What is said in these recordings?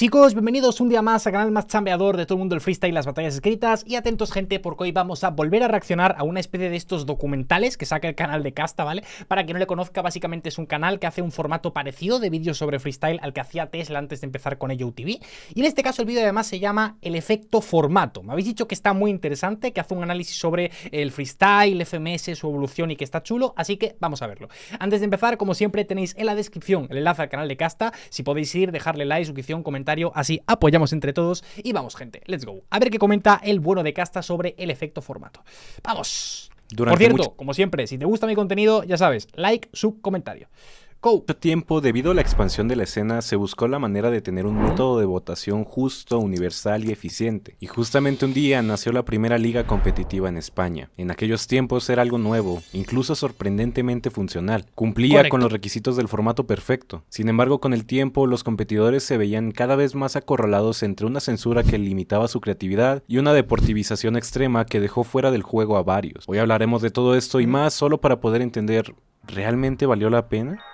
Chicos, bienvenidos un día más al canal más chambeador de todo el mundo del freestyle y las batallas escritas. Y atentos, gente, porque hoy vamos a volver a reaccionar a una especie de estos documentales que saca el canal de Casta, ¿vale? Para quien no le conozca, básicamente es un canal que hace un formato parecido de vídeos sobre freestyle al que hacía Tesla antes de empezar con YoTV. Y en este caso el vídeo además se llama El efecto formato. Me habéis dicho que está muy interesante, que hace un análisis sobre el freestyle, FMS, su evolución y que está chulo, así que vamos a verlo. Antes de empezar, como siempre, tenéis en la descripción el enlace al canal de Casta. Si podéis ir, dejarle like, suscripción, comentario, así apoyamos entre todos. Y vamos, gente, let's go. A ver qué comenta el bueno de Casta sobre el efecto formato. ¡Vamos! Por cierto, como siempre, si te gusta mi contenido, ya sabes, like, sub, comentario. Mucho tiempo, debido a la expansión de la escena, se buscó la manera de tener un método de votación justo, universal y eficiente. Y justamente un día nació la primera liga competitiva en España. En aquellos tiempos era algo nuevo, incluso sorprendentemente funcional. Cumplía con los requisitos del formato perfecto. Sin embargo, con el tiempo, los competidores se veían cada vez más acorralados entre una censura que limitaba su creatividad y una deportivización extrema que dejó fuera del juego a varios. Hoy hablaremos de todo esto y más solo para poder entender, ¿realmente valió la pena?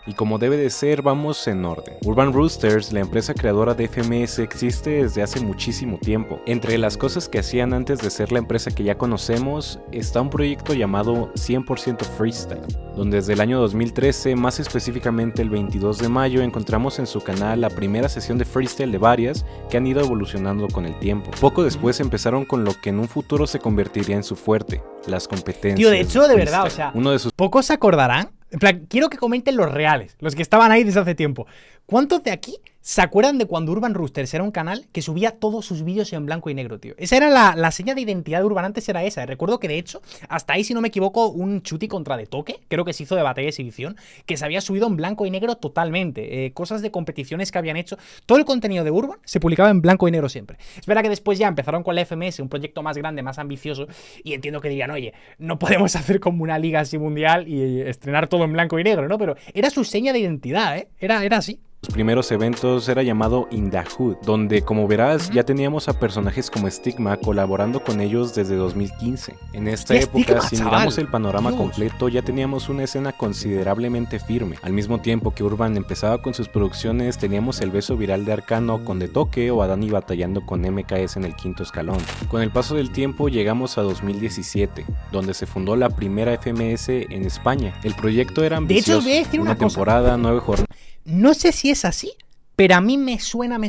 Y como debe de ser, vamos en orden. Urban Roosters, la empresa creadora de FMS, existe desde hace muchísimo tiempo. Entre las cosas que hacían antes de ser la empresa que ya conocemos, está un proyecto llamado 100% Freestyle, donde desde el año 2013, más específicamente el 22 de mayo, encontramos en su canal la primera sesión de freestyle de varias que han ido evolucionando con el tiempo. Poco después empezaron con lo que en un futuro se convertiría en su fuerte, las competencias. Tío, de hecho, de verdad, o sea, pocos se acordarán. En plan, quiero que comenten los reales, los que estaban ahí desde hace tiempo. ¿Cuántos de aquí se acuerdan de cuando Urban Roosters era un canal que subía todos sus vídeos en blanco y negro, tío? Esa era la seña de identidad de Urban antes, era esa. Recuerdo que, de hecho, hasta ahí, si no me equivoco, un chuti contra De Toque, creo que se hizo de batalla de exhibición, que se había subido en blanco y negro totalmente. Cosas de competiciones que habían hecho. Todo el contenido de Urban se publicaba en blanco y negro siempre. Es verdad que después ya empezaron con la FMS, un proyecto más grande, más ambicioso, y entiendo que dirían, oye, no podemos hacer como una liga así mundial y estrenar todo en blanco y negro, ¿no? Pero era su seña de identidad, ¿eh? Era así. Los primeros eventos era llamado In The Hood, donde, como verás, ya teníamos a personajes como Stigma colaborando con ellos desde 2015. En esta época, si miramos el panorama completo, ya teníamos una escena considerablemente firme. Al mismo tiempo que Urban empezaba con sus producciones, teníamos el beso viral de Arcano con De Toque o a Dani batallando con MKS en el quinto escalón. Con el paso del tiempo llegamos a 2017, donde se fundó la primera FMS en España. El proyecto era ambicioso, de hecho, voy a decir una temporada, 9 jornadas. No sé si es así, pero a mí me suena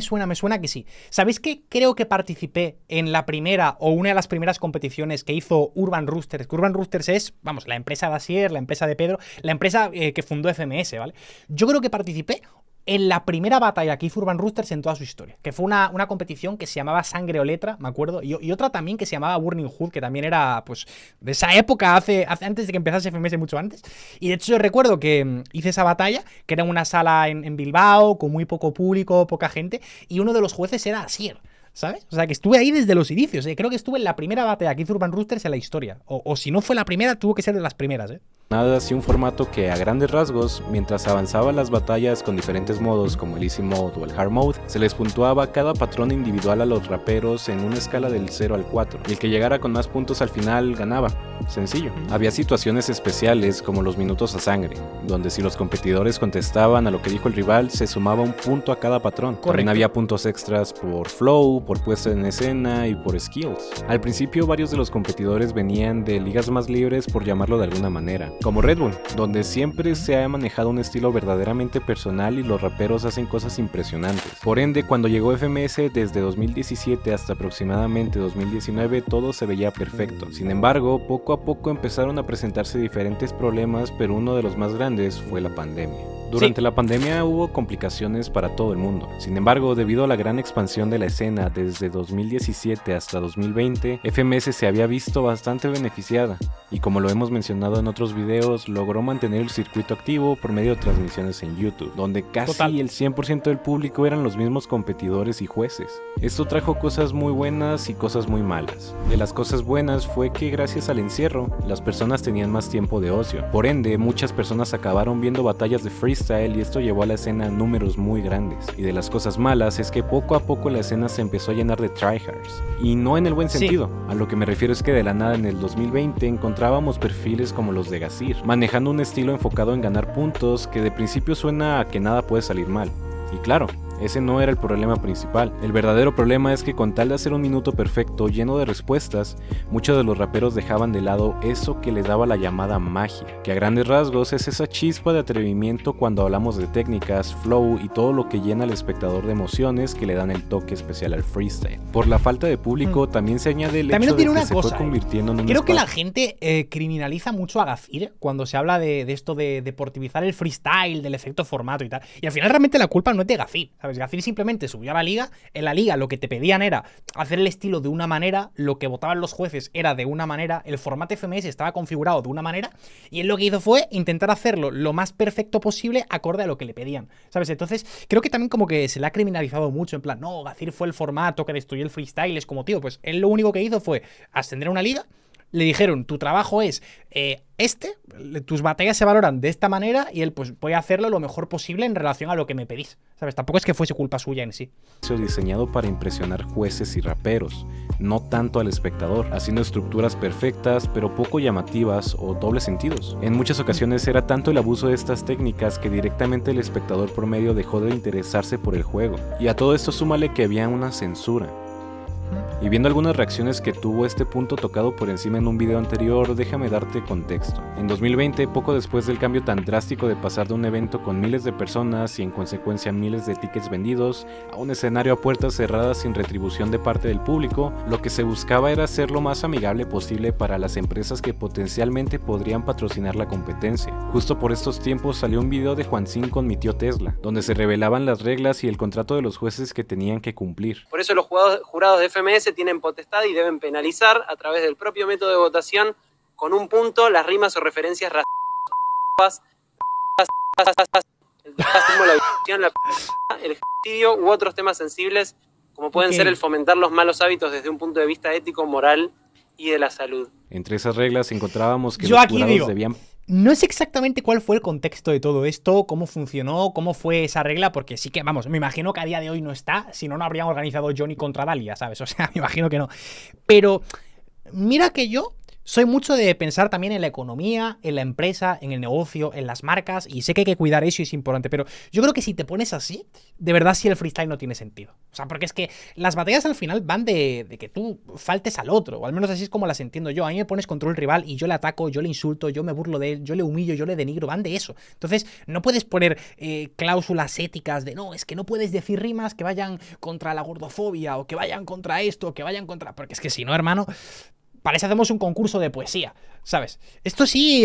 que sí. ¿Sabéis que creo que participé en la primera o una de las primeras competiciones que hizo Urban Roosters? Que Urban Roosters es, vamos, la empresa de Asier, la empresa de Pedro, la empresa que fundó FMS, ¿vale? Yo creo que participé en la primera batalla que hizo Urban Roosters en toda su historia, que fue una competición que se llamaba Sangre o Letra, me acuerdo, y otra también que se llamaba Burning Hood, que también era, pues, de esa época, antes de que empezase FMS, mucho antes. Y de hecho yo recuerdo que hice esa batalla, que era en una sala en Bilbao, con muy poco público, poca gente, y uno de los jueces era Asier, ¿sabes? O sea, que estuve ahí desde los inicios, ¿eh? Creo que estuve en la primera batalla que hizo Urban Roosters en la historia, o si no fue la primera, tuvo que ser de las primeras, ¿eh? Nada, así un formato que a grandes rasgos, mientras avanzaban las batallas con diferentes modos como el Easy Mode o el Hard Mode, se les puntuaba cada patrón individual a los raperos en una escala del 0 al 4, y el que llegara con más puntos al final ganaba. Sencillo. Había situaciones especiales como los minutos a sangre, donde si los competidores contestaban a lo que dijo el rival, se sumaba un punto a cada patrón. También había puntos extras por flow, por puesta en escena y por skills. Al principio varios de los competidores venían de ligas más libres, por llamarlo de alguna manera, como Red Bull, donde siempre se ha manejado un estilo verdaderamente personal y los raperos hacen cosas impresionantes. Por ende, cuando llegó FMS desde 2017 hasta aproximadamente 2019, todo se veía perfecto. Sin embargo, poco a poco empezaron a presentarse diferentes problemas, pero uno de los más grandes fue la pandemia. Durante la pandemia hubo complicaciones para todo el mundo. Sin embargo, debido a la gran expansión de la escena desde 2017 hasta 2020, FMS se había visto bastante beneficiada y, como lo hemos mencionado en otros videos, logró mantener el circuito activo por medio de transmisiones en YouTube, donde casi el 100% del público eran los mismos competidores y jueces. Esto trajo cosas muy buenas y cosas muy malas. De las cosas buenas fue que gracias al encierro, las personas tenían más tiempo de ocio. Por ende, muchas personas acabaron viendo batallas de freestyle y esto llevó a la escena a números muy grandes. Y de las cosas malas es que poco a poco la escena se empezó a llenar de tryhards. Y no en el buen sentido. A lo que me refiero es que de la nada en el 2020 encontrábamos perfiles como los de Gazir, manejando un estilo enfocado en ganar puntos que de principio suena a que nada puede salir mal. Y claro, Ese no era el problema principal. El verdadero problema es que con tal de hacer un minuto perfecto lleno de respuestas, muchos de los raperos dejaban de lado eso que le daba la llamada magia, que a grandes rasgos es esa chispa de atrevimiento cuando hablamos de técnicas, flow y todo lo que llena al espectador de emociones que le dan el toque especial al freestyle. Por la falta de público también se añade el hecho de que se fue convirtiendo en un Creo que la gente criminaliza mucho a Gazir cuando se habla de esto de deportivizar el freestyle, del efecto formato y tal. Y al final realmente la culpa no es de Gazir, ¿sabes? Gazir simplemente subió a la liga. En la liga lo que te pedían era hacer el estilo de una manera, lo que votaban los jueces era de una manera, el formato FMS estaba configurado de una manera, y él lo que hizo fue intentar hacerlo lo más perfecto posible acorde a lo que le pedían, ¿sabes? Entonces creo que también como que se le ha criminalizado mucho, en plan, no, Gazir fue el formato que destruyó el freestyle. Es como, tío, pues él lo único que hizo fue ascender a una liga. Le dijeron, tu trabajo es tus batallas se valoran de esta manera, y él, pues voy a hacerlo lo mejor posible en relación a lo que me pedís, ¿sabes? Tampoco es que fuese culpa suya en sí. Diseñado para impresionar jueces y raperos, no tanto al espectador, haciendo estructuras perfectas pero poco llamativas o dobles sentidos. En muchas ocasiones era tanto el abuso de estas técnicas que directamente el espectador promedio dejó de interesarse por el juego. Y a todo esto súmale que había una censura. Y viendo algunas reacciones que tuvo este punto tocado por encima en un video anterior, déjame darte contexto. En 2020, poco después del cambio tan drástico de pasar de un evento con miles de personas y en consecuencia miles de tickets vendidos, a un escenario a puertas cerradas sin retribución de parte del público, lo que se buscaba era ser lo más amigable posible para las empresas que potencialmente podrían patrocinar la competencia. Justo por estos tiempos salió un video de Juancín con mi tío Tesla, donde se revelaban las reglas y el contrato de los jueces que tenían que cumplir. Por eso los jurados de FMS tienen potestad y deben penalizar a través del propio método de votación con un punto las rimas o referencias raciales, el racismo, la violación, el genocidio u otros temas sensibles como pueden ser el fomentar los malos hábitos desde un punto de vista ético, moral y de la salud. Entre esas reglas encontrábamos que Yo los aquí jurados digo, debían... No sé exactamente cuál fue el contexto de todo esto, cómo funcionó, cómo fue esa regla, porque sí que, vamos, me imagino que a día de hoy no está, si no, no habrían organizado Johnny contra Dalia, ¿sabes? O sea, me imagino que no. Pero mira que yo soy mucho de pensar también en la economía, en la empresa, en el negocio, en las marcas, y sé que hay que cuidar eso y es importante, pero yo creo que si te pones así, de verdad sí el freestyle no tiene sentido. O sea, porque es que las batallas al final van de que tú faltes al otro, o al menos así es como las entiendo yo. A mí me pones contra el rival y yo le ataco, yo le insulto, yo me burlo de él, yo le humillo, yo le denigro, van de eso. Entonces, no puedes poner cláusulas éticas de no, es que no puedes decir rimas que vayan contra la gordofobia, o que vayan contra esto, o que vayan contra... Porque es que si no, hermano... Parece hacemos un concurso de poesía, ¿sabes? Esto sí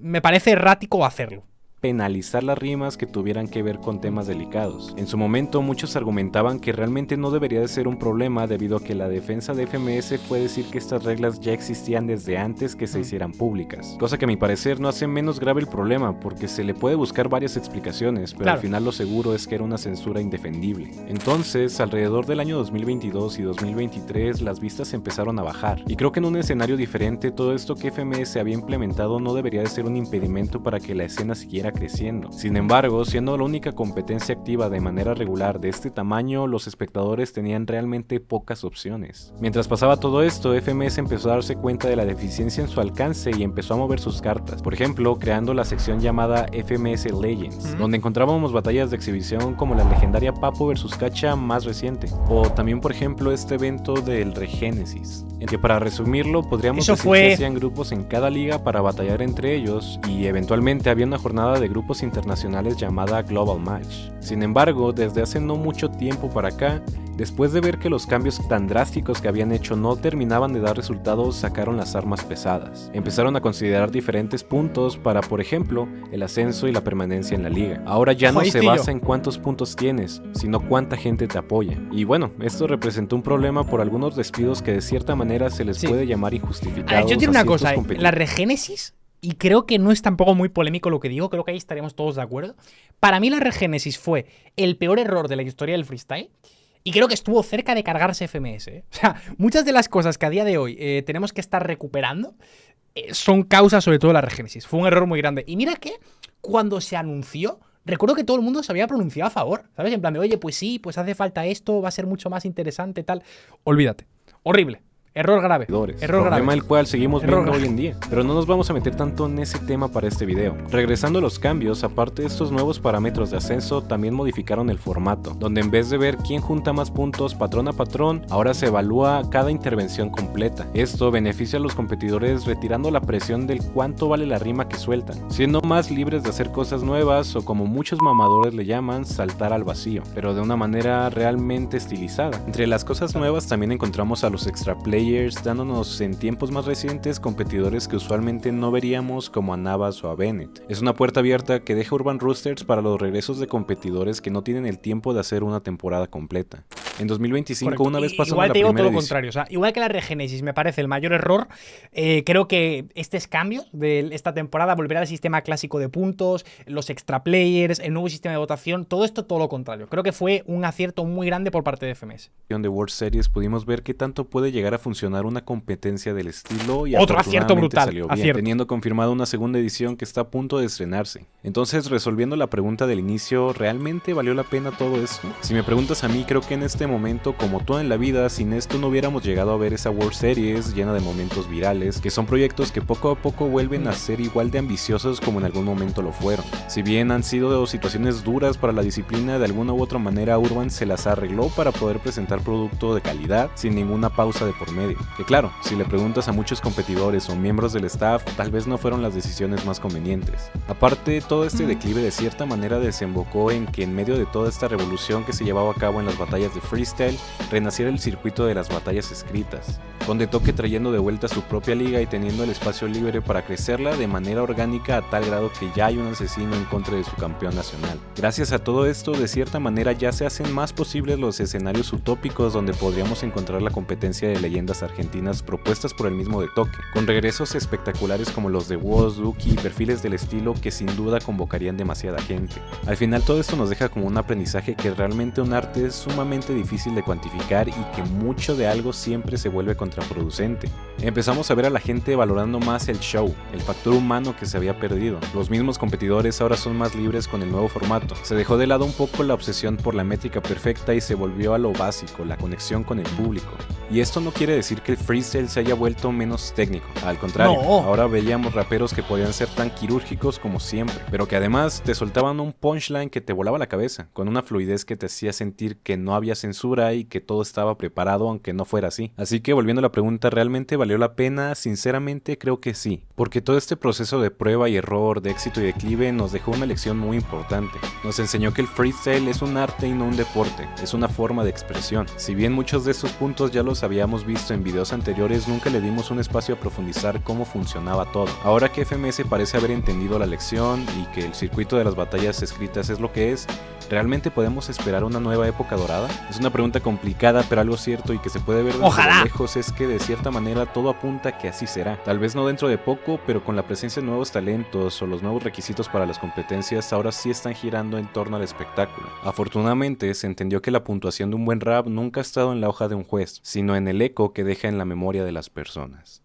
me parece errático hacerlo. Penalizar las rimas que tuvieran que ver con temas delicados. En su momento muchos argumentaban que realmente no debería de ser un problema debido a que la defensa de FMS fue decir que estas reglas ya existían desde antes que se hicieran públicas, cosa que a mi parecer no hace menos grave el problema porque se le puede buscar varias explicaciones, pero al final lo seguro es que era una censura indefendible. Entonces, alrededor del año 2022 y 2023 las vistas empezaron a bajar, y creo que en un escenario diferente todo esto que FMS había implementado no debería de ser un impedimento para que la escena siguiera creciendo. Sin embargo, siendo la única competencia activa de manera regular de este tamaño, los espectadores tenían realmente pocas opciones. Mientras pasaba todo esto, FMS empezó a darse cuenta de la deficiencia en su alcance y empezó a mover sus cartas. Por ejemplo, creando la sección llamada FMS Legends, donde encontrábamos batallas de exhibición como la legendaria Papo vs Cacha más reciente, o también por ejemplo este evento del Regénesis, en que para resumirlo podríamos decir que hacían grupos en cada liga para batallar entre ellos y eventualmente había una jornada de grupos internacionales llamada Global Match. Sin embargo, desde hace no mucho tiempo para acá, después de ver que los cambios tan drásticos que habían hecho no terminaban de dar resultados, sacaron las armas pesadas. Empezaron a considerar diferentes puntos para, por ejemplo, el ascenso y la permanencia en la liga. Ahora ya no se basa en cuántos puntos tienes, sino cuánta gente te apoya. Y bueno, esto representó un problema por algunos despidos que de cierta manera se les puede llamar injustificados. Yo digo una cosa, la Regénesis, y creo que no es tampoco muy polémico lo que digo, creo que ahí estaremos todos de acuerdo. Para mí la Regénesis fue el peor error de la historia del freestyle. Y creo que estuvo cerca de cargarse FMS, ¿eh? O sea, muchas de las cosas que a día de hoy tenemos que estar recuperando son causas sobre todo de la Regénesis. Fue un error muy grande. Y mira que cuando se anunció, recuerdo que todo el mundo se había pronunciado a favor, ¿sabes? En plan de, oye, pues sí, pues hace falta esto, va a ser mucho más interesante, tal. Olvídate. Horrible. Error grave. Error Problema grave. el cual seguimos Error viendo grave. hoy en día. Pero no nos vamos a meter tanto en ese tema para este video. Regresando a los cambios, aparte de estos nuevos parámetros de ascenso, también modificaron el formato, donde en vez de ver quién junta más puntos patrón a patrón, ahora se evalúa cada intervención completa. Esto beneficia a los competidores retirando la presión del cuánto vale la rima que sueltan, siendo más libres de hacer cosas nuevas o, como muchos mamadores le llaman, saltar al vacío, pero de una manera realmente estilizada. Entre las cosas nuevas también encontramos a los extra players, dándonos en tiempos más recientes competidores que usualmente no veríamos, como a Navas o a Bennett. Es una puerta abierta que deja Urban Roosters para los regresos de competidores que no tienen el tiempo de hacer una temporada completa. En 2025, Correcto. una vez pasando Igual la te digo primera todo lo edición. contrario. O sea, igual que la Regenesis me parece el mayor error, creo que estos cambios de esta temporada, volver al sistema clásico de puntos, los extra players, el nuevo sistema de votación, todo esto todo lo contrario. Creo que fue un acierto muy grande por parte de FMS. De World Series pudimos ver qué tanto puede llegar a funcionar una competencia del estilo y Otro acierto afortunadamente brutal, salió bien, acierto. teniendo confirmada una segunda edición que está a punto de estrenarse. Entonces, resolviendo la pregunta del inicio, ¿realmente valió la pena todo esto? Si me preguntas a mí, creo que en este momento, como todo en la vida, sin esto no hubiéramos llegado a ver esa World Series llena de momentos virales, que son proyectos que poco a poco vuelven a ser igual de ambiciosos como en algún momento lo fueron. Si bien han sido situaciones duras para la disciplina, de alguna u otra manera Urban se las arregló para poder presentar producto de calidad sin ninguna pausa de por medio. Que claro, si le preguntas a muchos competidores o miembros del staff, tal vez no fueron las decisiones más convenientes. Aparte, todo este declive de cierta manera desembocó en que en medio de toda esta revolución que se llevaba a cabo en las batallas de freestyle, renaciera el circuito de las batallas escritas, con De Toque trayendo de vuelta su propia liga y teniendo el espacio libre para crecerla de manera orgánica a tal grado que ya hay un asesino en contra de su campeón nacional. Gracias a todo esto, de cierta manera ya se hacen más posibles los escenarios utópicos donde podríamos encontrar la competencia de leyendas argentinas propuestas por el mismo De Toque, con regresos espectaculares como los de Woz, Duki y perfiles del estilo que sin duda convocarían demasiada gente. Al final todo esto nos deja como un aprendizaje que realmente un arte es sumamente difícil de cuantificar y que mucho de algo siempre se vuelve contraproducente. Empezamos a ver a la gente valorando más el show, el factor humano que se había perdido. Los mismos competidores ahora son más libres con el nuevo formato. Se dejó de lado un poco la obsesión por la métrica perfecta y se volvió a lo básico, la conexión con el público. Y esto no quiere decir que el freestyle se haya vuelto menos técnico. Al contrario, No. ahora veíamos raperos que podían ser tan quirúrgicos como siempre, pero que además te soltaban un punchline que te volaba la cabeza, con una fluidez que te hacía sentir que no había censura y que todo estaba preparado aunque no fuera así. Así que volviendo a la pregunta, ¿realmente valió la pena? Sinceramente creo que sí, porque todo este proceso de prueba y error, de éxito y declive nos dejó una lección muy importante. Nos enseñó que el freestyle es un arte y no un deporte, es una forma de expresión. Si bien muchos de estos puntos ya los habíamos visto en videos anteriores, nunca le dimos un espacio a profundizar cómo funcionaba todo. Ahora que FMS parece haber entendido la lección y que el circuito de las batallas escritas es lo que es, ¿realmente podemos esperar una nueva época dorada? Es una pregunta complicada, pero algo cierto y que se puede ver desde ¡Ojalá! lejos es que de cierta manera todo apunta que así será. Tal vez no dentro de poco, pero con la presencia de nuevos talentos o los nuevos requisitos para las competencias, ahora sí están girando en torno al espectáculo. Afortunadamente, se entendió que la puntuación de un buen rap nunca ha estado en la hoja de un juez, sino en el eco que deja en la memoria de las personas.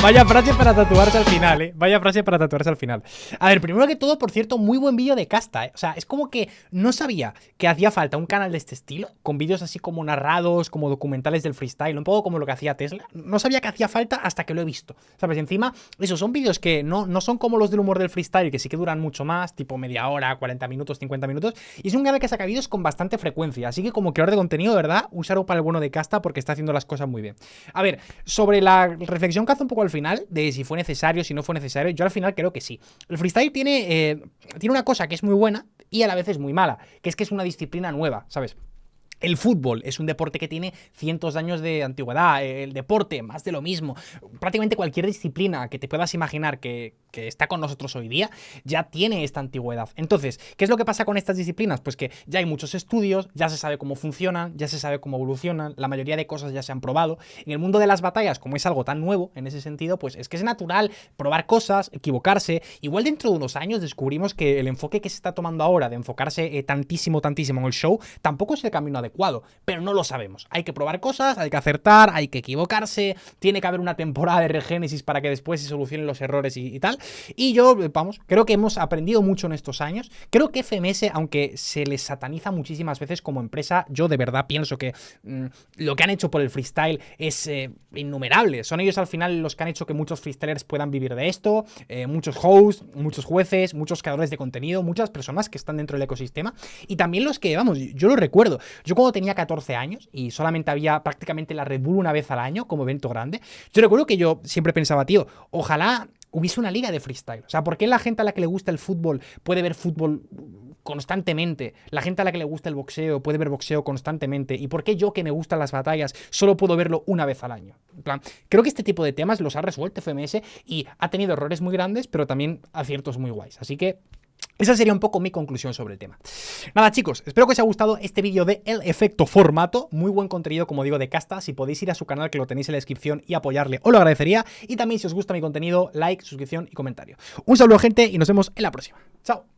Vaya frase para tatuarse al final, ¿eh? Vaya frase para tatuarse al final. A ver, primero que todo, por cierto, muy buen vídeo de Casta, ¿eh? O sea, es como que no sabía que hacía falta un canal de este estilo, con vídeos así como narrados, como documentales del freestyle, un poco como lo que hacía Tesla. No sabía que hacía falta hasta que lo he visto, ¿sabes? Encima, eso, son vídeos que no son como los del humor del freestyle, que sí que duran mucho más, tipo media hora, 40 minutos, 50 minutos, y es un canal que saca vídeos con bastante frecuencia, así que como creador de contenido, de verdad, un shout out para el bueno de Casta porque está haciendo las cosas muy bien. A ver, sobre la reflexión que hace un poco al final, de si fue necesario, si no fue necesario, yo al final creo que sí. El freestyle tiene una cosa que es muy buena y a la vez es muy mala, que es una disciplina nueva, ¿sabes? El fútbol es un deporte que tiene cientos de años de antigüedad. El deporte, más de lo mismo. Prácticamente cualquier disciplina que te puedas imaginar que está con nosotros hoy día ya tiene esta antigüedad. Entonces, ¿qué es lo que pasa con estas disciplinas? Pues que ya hay muchos estudios, ya se sabe cómo funcionan, ya se sabe cómo evolucionan, la mayoría de cosas ya se han probado. En el mundo de las batallas, como es algo tan nuevo en ese sentido, pues es que es natural probar cosas, equivocarse. Igual dentro de unos años descubrimos que el enfoque que se está tomando ahora de enfocarse tantísimo en el show tampoco es el camino adecuado. adecuado, pero no lo sabemos. Hay que probar cosas, hay que acertar, hay que equivocarse, tiene que haber una temporada de regénesis para que después se solucionen los errores y tal. Y yo, vamos, creo que hemos aprendido mucho en estos años. Creo que FMS, aunque se les sataniza muchísimas veces como empresa, yo de verdad pienso que lo que han hecho por el freestyle es innumerable. Son ellos al final los que han hecho que muchos freestylers puedan vivir de esto, muchos hosts, muchos jueces, muchos creadores de contenido, muchas personas que están dentro del ecosistema y también los que, vamos, yo lo recuerdo. Yo cuando tenía 14 años y solamente había prácticamente la Red Bull una vez al año como evento grande, yo recuerdo que yo siempre pensaba, tío, ojalá hubiese una liga de freestyle. O sea, ¿por qué la gente a la que le gusta el fútbol puede ver fútbol constantemente? La gente a la que le gusta el boxeo puede ver boxeo constantemente. ¿Y por qué yo, que me gustan las batallas, solo puedo verlo una vez al año? En plan, creo que este tipo de temas los ha resuelto FMS y ha tenido errores muy grandes, pero también aciertos muy guays. Así que esa sería un poco mi conclusión sobre el tema. Nada, chicos, espero que os haya gustado este vídeo de El Efecto Formato. Muy buen contenido, como digo, de Casta. Si podéis ir a su canal, que lo tenéis en la descripción, y apoyarle, os lo agradecería. Y también, si os gusta mi contenido, like, suscripción y comentario. Un saludo, gente, y nos vemos en la próxima. Chao.